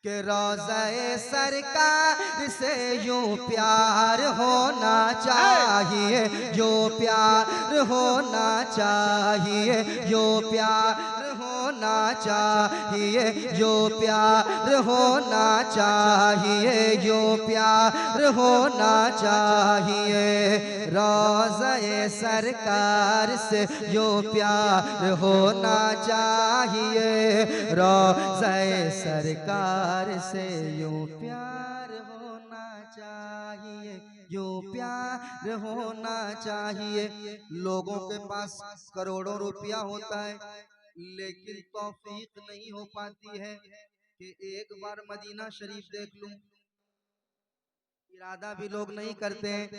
कि रोज़े सरकार से यूं प्यार होना चाहिए, जो प्यार होना चाहिए, जो प्यार होना चाहिए, जो प्यार होना चाहिए, जो प्यार होना चाहिए। रोज़े सरकार से जो प्यार होना चाहिए, रोज़े सरकार से यूं प्यार होना चाहिए, यूं प्यार होना चाहिए। लोगों के पास करोड़ों रुपया होता है, लेकिन तौफीक नहीं हो पाती है कि एक बार मदीना शरीफ देख लूं। इरादा भी लोग नहीं करते हैं,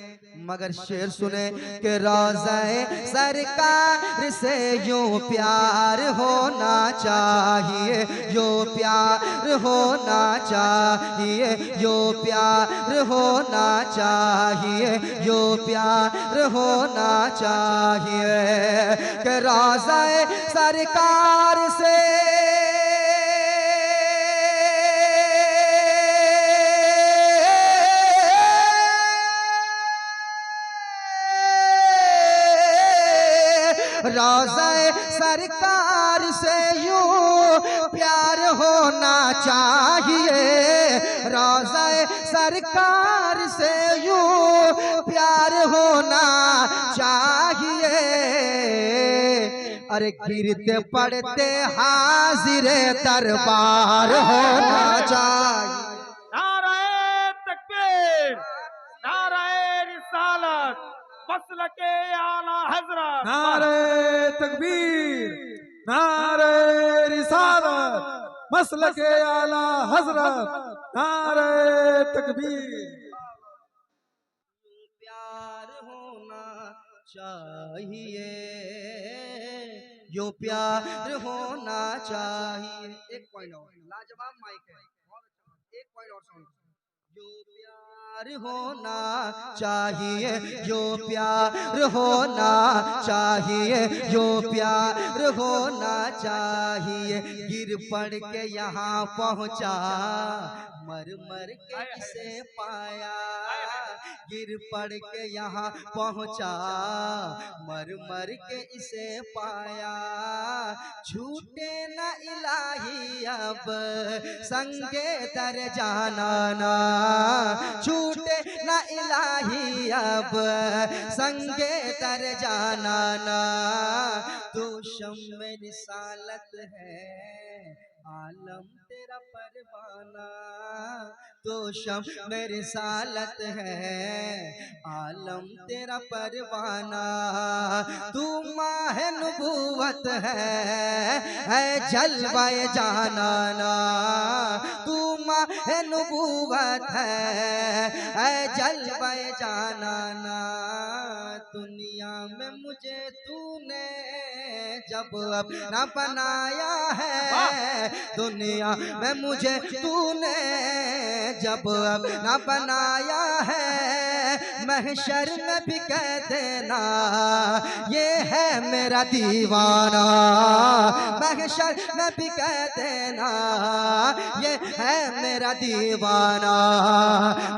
मगर शेर सुने कि रोज़े सरकार से यूं प्यार होना चाहिए, जो प्यार होना चाहिए, जो प्यार होना चाहिए, जो प्यार होना चाहिए। कि रोज़े सरकार से रोज़े सरकार से यूं प्यार होना चाहिए, रोज़े सरकार से यूं प्यार होना चाहिए। अरे गिरते पड़ते हाजिर दरबार होना चाहिए। नाराए तकबीर, नाराए रिसालत, मसलके आला हजरत। नारे तकबीर, नारे रिसालत, मसलके आला हजरत, नारे तकबीर। प्यार होना चाहिए, जो प्यार होना चाहिए। एक पॉइंट और, लाजवाब माइक है, एक पॉइंट और सुन। जो प्यार होना चाहिए, जो प्यार होना चाहिए, जो प्यार होना चाहिए। गिर पड़ के यहाँ पहुँचा, मर मर के इसे पाया, गिर पड़ के यहाँ पहुँचा, मर मर के इसे पाया। छूटे न इलाही अब संगे दर जाना ना, छूटे न इलाही अब संगे दर जाना ना। तू शम्म रिसालत है, आलम तेरा परवाना, तो शम्म रिसालत है, आलम तेरा परवाना। तू माह नबूवत है जलवाए जानाना, तू माह नबूवत है जलवाए जानाना। दुनिया में मुझे तूने जब अपना बनाया है, दुनिया में मुझे तूने जब अपना बनाया है, महशर में भी कह देना ये है मेरा दीवाना, महशर में भी कह देना ये है मेरा दीवाना,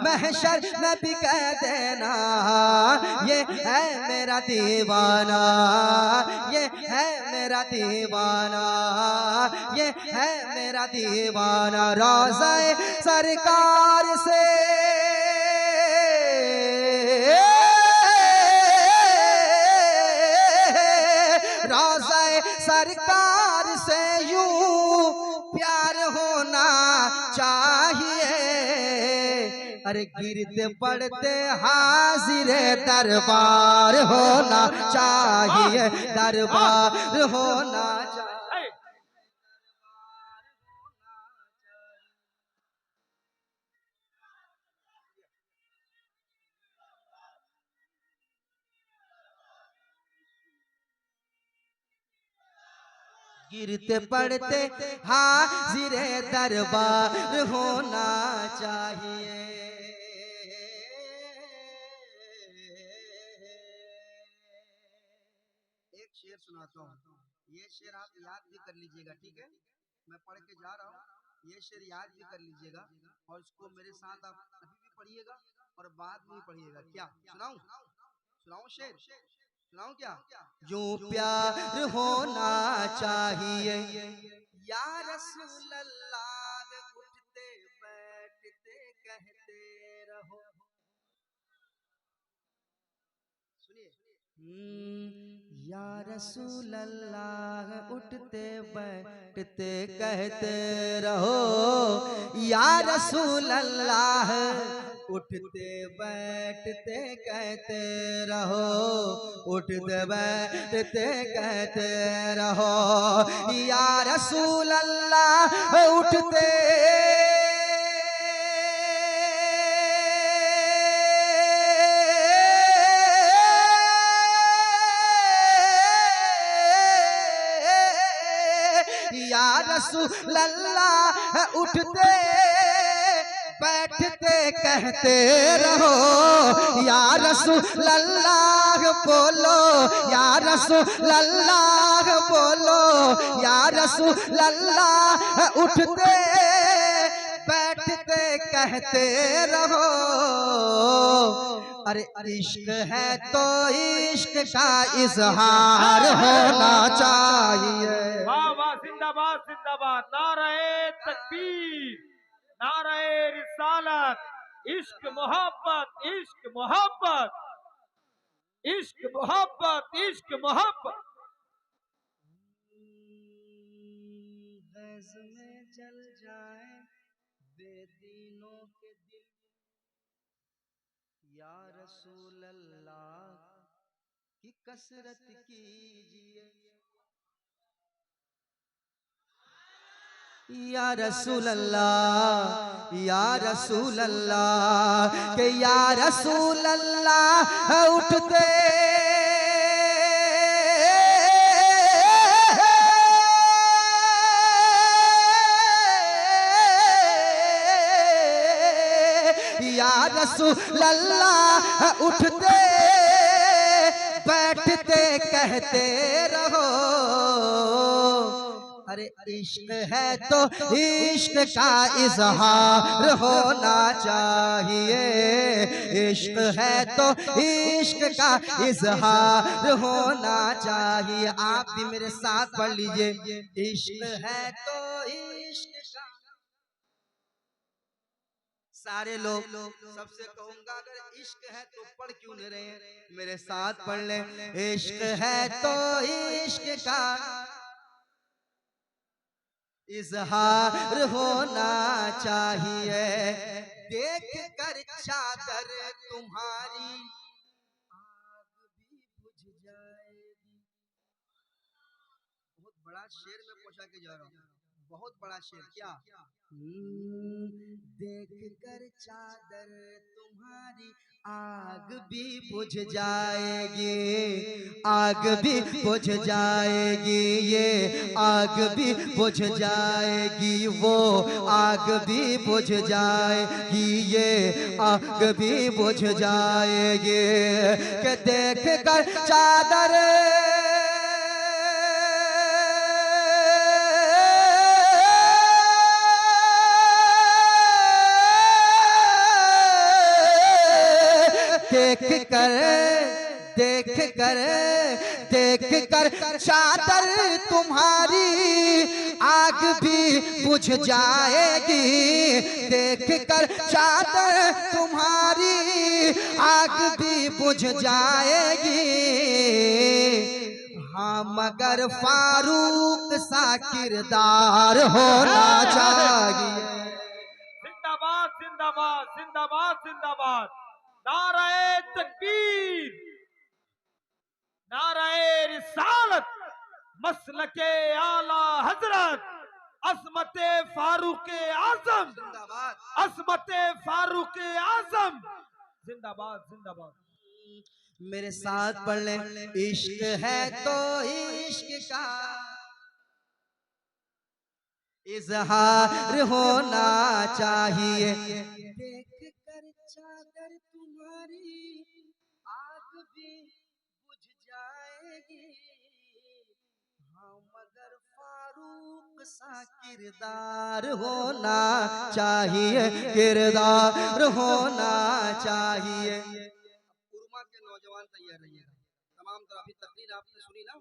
महशर में भी कह देना ये है मेरा दीवाना, ये है मेरा दीवाना, ये है मेरा दीवाना। रोज़े सरकार से रोज़े सरकार से यूं प्यार होना चाहिए। अरे गिरते पड़ते हाजिर दरबार होना चाहिए, दरबार होना चाहिए। गिरते पड़ते हाजिर दरबार होना चाहिए। एक शेर सुनाता हूँ, ये शेर आप याद भी कर लीजिएगा, ठीक है? मैं पढ़ के जा रहा हूँ, ये शेर याद भी कर लीजिएगा और इसको मेरे साथ आप अभी भी पढ़िएगा और बाद में भी पढ़िएगा। क्या सुनाऊं? सुनाऊं शेर? सुनाऊं क्या? जो प्यार होना चाहिए या रसूल अल्लाह, उठते बैठते कहते रहो। सुनिए। या रसूल अल्लाह, उठते बैठते कहते रहो। या रसूल अल्लाह, उठते बैठते कहते रहो। उठते बैठते कहते रहो। या रसूल अल्लाह, उठते या रसूल अल्लाह, उठते बैठते कहते रहो। या रसूल अल्लाह बोलो, या रसूल अल्लाह बोलो। या रसूल अल्लाह, उठते बैठते कहते रहो। अरे इश्क है तो इश्क का इजहार होना चाहिए। वाह वाह, जिंदाबाद जिंदाबाद, नारे तकबीर, नारे रिसालत। इश्क मोहब्बत, इश्क मोहब्बत, इश्क मोहब्बत, इश्क मोहब्बत। गैस में जल जाए बेदीनों के दिल, या रसूल अल्लाह की कसरत कीजिए। या रसूल अल्लाह, या रसूल अल्लाह के या रसूल अल्लाह, उठते या रसूल अल्लाह, उठते बैठते कहते रहो। अरे इश्क है तो इश्क का इजहार होना चाहिए। इश्क है तो इश्क का इजहार होना चाहिए। आप भी मेरे साथ पढ़ लीजिए। इश्क है तो इश्क का। सारे लोग सबसे कहूंगा, अगर इश्क है तो पढ़ क्यों नहीं रहे हैं? मेरे साथ पढ़ ले। इश्क है तो इश्क का इजहार होना चाहिए। देख कर चादर तुम्हारी आग भी बुझ जाएगी। बहुत बड़ा शेर में पहुंचा के जा रहा हूँ, बहुत बड़ा शेर। क्या? देख कर चादर तुम्हारी आग भी बुझ जाएगी। आग भी बुझ जाएगी, ये आग भी बुझ जाएगी। वो आग भी बुझ जाएगी, ये आग भी बुझ जाएगी। कि देख कर चादर देख कर चादर तुम्हारी आग भी बुझ जाएगी। देख कर चादर तुम्हारी आग भी बुझ जाएगी। हाँ मगर फारूक सा किरदार होना चाहिए। जिंदाबाद जिंदाबाद जिंदाबाद जिंदाबाद, नाराए तकबीर, नाराए रिसालत, मसलके आला हजरत, अजमते फारूक आजम, अजमते फारूक आजम। जिंदाबाद जिंदाबाद। मेरे साथ पढ़ ले। इश्क है तो इश्क का इजहार होना चाहिए। देख कर चादर तुम्हारी आग भी बुझ जाएगी। हाँ मगर फारूक सा किरदार होना चाहिए, किरदार होना चाहिए। उर्मा के नौजवान तैयार रहिएगा। तमाम तरह अभी तकरीर आपने सुनी ना,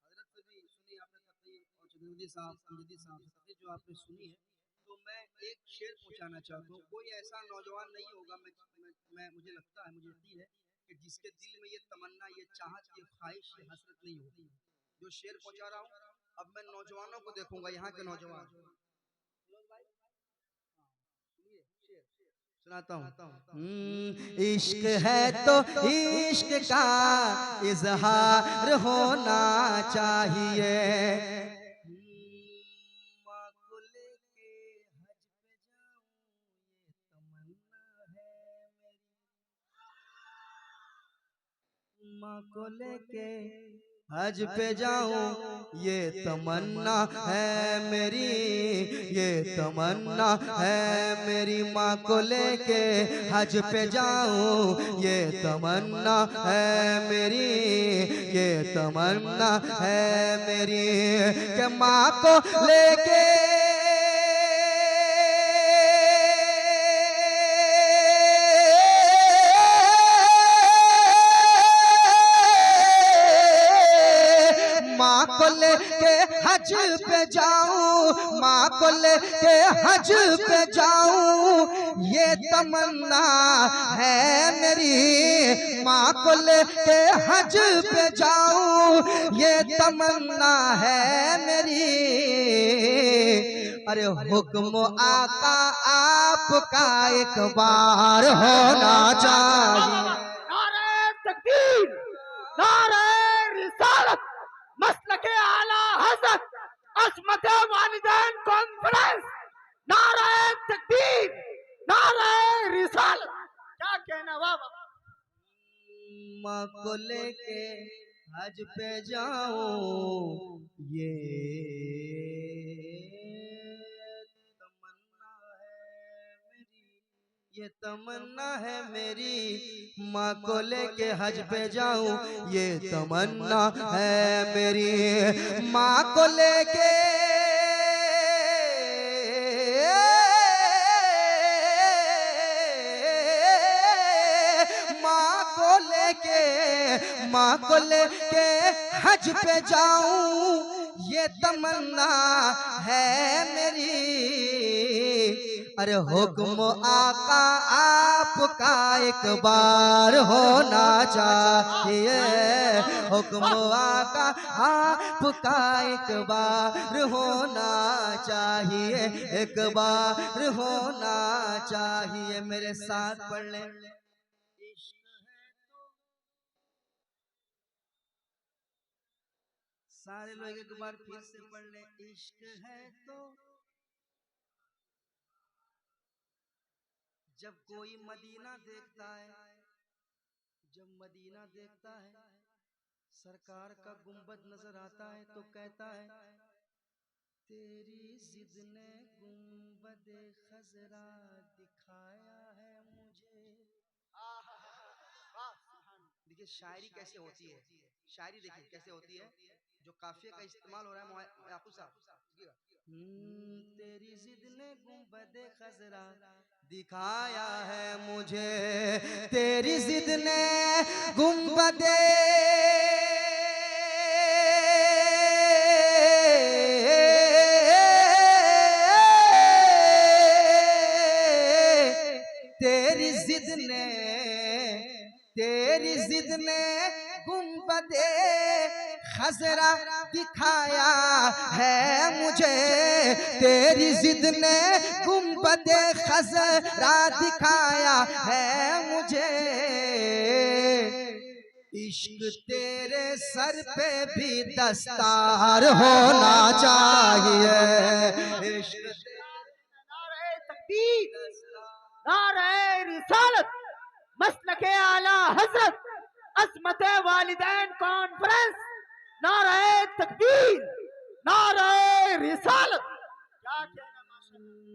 हजरत से भी सुनी आपने तकरीर, और जुनूदी साहब अमजदी साहब से तकरीर जो आपने सुनी है, तो मैं एक शेर पूछाना चाहता हूँ। कोई ऐसा नौजवान नहीं होगा, मुझे लगता है, मुझे यकीन है कि जिसके दिल में ये तमन्ना, ये चाहत, ये ख्वाहिश, ये हसरत नहीं होगी। जो शेर पहुंचा रहा हूँ, अब मैं नौजवानों को देखूंगा, यहाँ के नौजवान सुनाता हूँ। इश्क है तो इश्क का इजहार होना चाहिए। माँ को लेके हज पे जाऊं ये तमन्ना है मेरी, माँ को लेके हज पे जाऊं ये तमन्ना है मेरी, ये तमन्ना है मेरी। माँ को लेके हज पे जाऊं ये तमन्ना है मेरी, ये तमन्ना है मेरी। कि माँ को लेके माँ को लेके हज पे जाऊं, माँ को लेके हज पे जाऊं ये तमन्ना है मेरी। माँ को लेके हज पे जाऊं ये तमन्ना है मेरी। अरे हुक्म आका आपका एक बार होना चाहिए। नारे तकबीर, नारे रिसालत, मसलके आला हज़रत, अस्मत वालिदैन कॉन्फ्रेंस। नारे तकबीर, नारे रिसालत। क्या कहना बाबा। माँ को लेके हज पे जाऊं ये तमन्ना है मेरी, ये तमन्ना है मेरी। माँ को लेके हज पे जाऊं ये तमन्ना है मेरी। माँ को लेके माँ को लेके हज पे जाऊं ये तमन्ना है मेरी। अरे हुक्म आका आपका एक बार होना चाहिए, हुक्म आका आपका एक बार होना चाहिए, एक बार होना चाहिए। मेरे साथ पढ़ ले। सारे लोग एक बार फिर से पढ़ ले। इश्क है तो जब कोई मदीना देखता है, जब मदीना देखता है, सरकार का गुंबद नजर आता है तो कहता है तेरी जिद ने गुंबद खजरा दिखाया है मुझे। देखिए शायरी कैसे होती है, शायरी देखिए कैसे होती है, जो काफिया का इस्तेमाल हो रहा है याकूब साहब। तेरी जिद ने गुंबद खजरा दिखाया है मुझे, तेरी जिद ने गुंबद तेरी जिद ने, तेरी जिद ने गुंबदे खजरा दिखाया है मुझे, तेरी जिद ने गुंबदे खजरा दिखाया है मुझे। इश्क तेरे सर पे भी दस्तार होना चाहिए। इश्क नारे तकबीर, नारे रिसालत, मसलके आला हज़रत, अस्मत वालिदैन कॉन्फ्रेंस। नारे तकबीर, नारे रिसालत। क्या कहना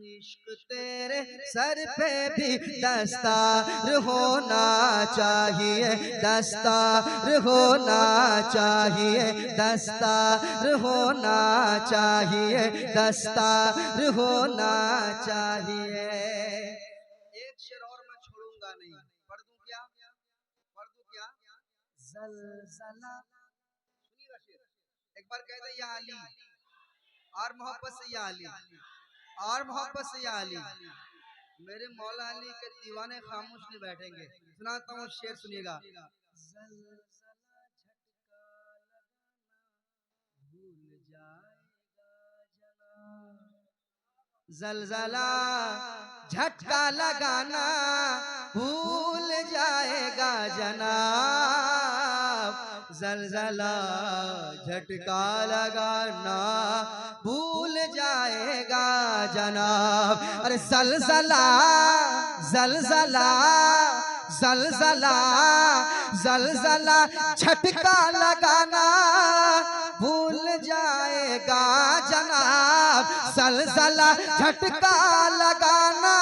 इश्क तेरे सर पे भी दस्तार होना चाहिए, दस्तार होना चाहिए, दस्तार होना चाहिए, दस्तार होना चाहिए। एक शेर और मैं छोड़ूंगा नहीं, पढ़ दूं क्या? पढ़ दूं क्या? ज़लज़ला। सुनिएगा शेर, एक बार कह दे या अली, और मोहब्बत से या अली, और मोहब्बत से या अली। मेरे मौला अली के दीवाने खामोश नहीं बैठेंगे। सुनाता हूँ शेर, सुनिएगा। जलजला झटका लगाना भूल जाएगा जनाब, जलजला झटका लगाना भूल जाएगा जनाब। अरे जलजला जलजला जलजला जलजला झटका लगाना भूल जाएगा जनाब, जलजला झटका लगाना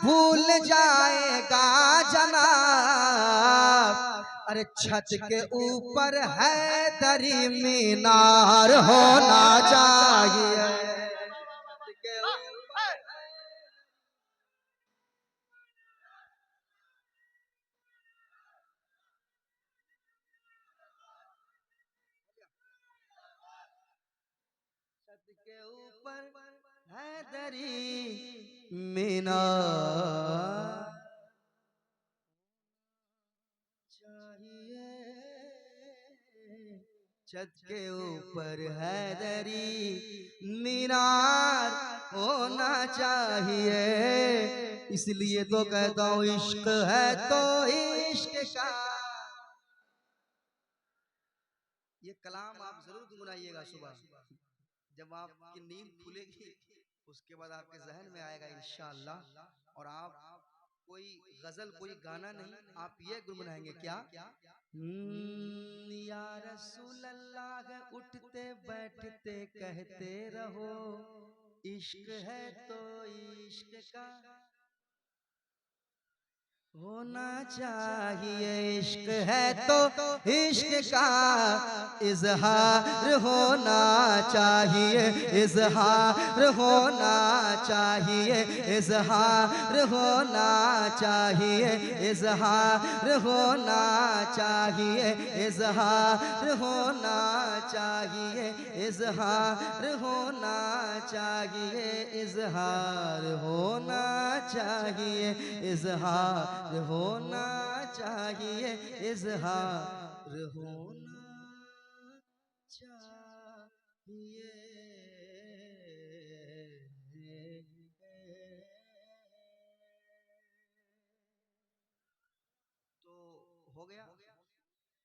भूल जाएगा जनाब। अरे छत के ऊपर है दरी मीनार होना चाहिए। छत के ऊपर है दरी मीनार चाहिए, छत के ऊपर है दरी मीनार होना चाहिए। इसलिए तो कहता हूँ इश्क है तो इश्क का ये कलाम आप जरूर गुनगुनाइएगा सुबह, जब आपकी नींद खुलेगी उसके बाद आपके जहन में आएगा इंशाअल्लाह। और आप कोई गजल कोई गाना नहीं, आप ये गुनगुनाएंगे क्या? या रसूल अल्लाह उठते बैठते कहते रहो, इश्क है तो इश्क का होना चाहिए, इश्क है तो इश्क का इजहार होना चाहिए, इजहार होना चाहिए, इजहार होना चाहिए, इजहार होना चाहिए, इजहार होना चाहिए, इजहार होना चाहिए, इजहार होना चाहिए, इजहार होना चाहिए, इजहार होना चाहिए। तो हो गया।